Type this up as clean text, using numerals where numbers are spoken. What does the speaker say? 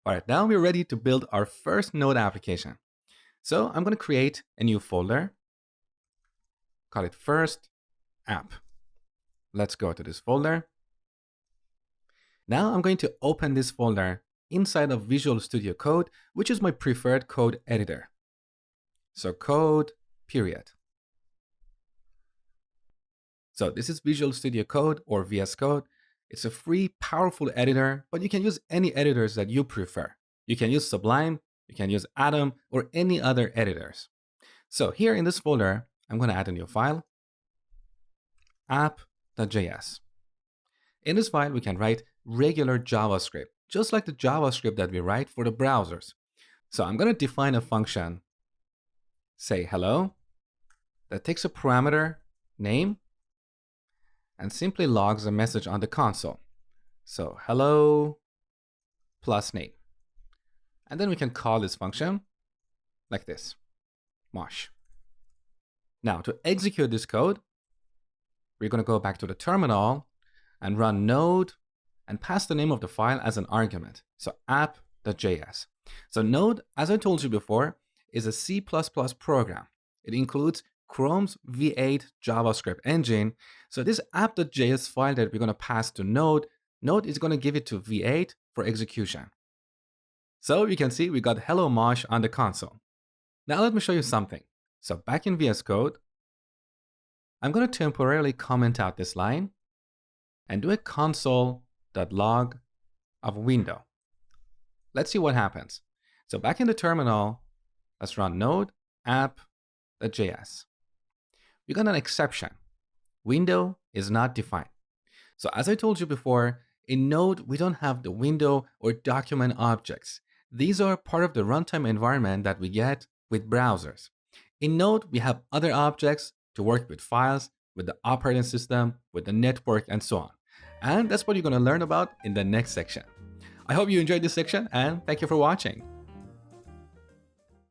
All right, now we're ready to build our first Node application. So I'm going to create a new folder, call it first app. Let's go to this folder. Now I'm going to open this folder inside of Visual Studio Code, which is my preferred code editor. So code, period. So this is Visual Studio Code or VS Code. It's a free, powerful editor, but you can use any editors that you prefer. You can use Sublime, you can use Atom, or any other editors. So here in this folder, I'm going to add a new file, app.js. In this file, we can write regular JavaScript, just like the JavaScript that we write for the browsers. So I'm going to define a function, say hello, that takes a parameter, name, and simply logs a message on the console. So hello plus name. And then we can call this function like this, mosh. Now to execute this code, we're going to go back to the terminal and run node and pass the name of the file as an argument. So app.js. So Node, as I told you before, is a C++ program. It includes Chrome's V8 JavaScript engine. So this app.js file that we're going to pass to Node, Node is going to give it to V8 for execution. So you can see we got hello mosh on the console. Now let me show you something. So back in VS Code, I'm going to temporarily comment out this line and do a console.log of window. Let's see what happens. So back in the terminal, let's run node app.js. We got an exception. Window is not defined. So as I told you before, in Node, we don't have the window or document objects. These are part of the runtime environment that we get with browsers. In Node, we have other objects to work with files, with the operating system, with the network, and so on. And that's what you're going to learn about in the next section. I hope you enjoyed this section, and thank you for watching.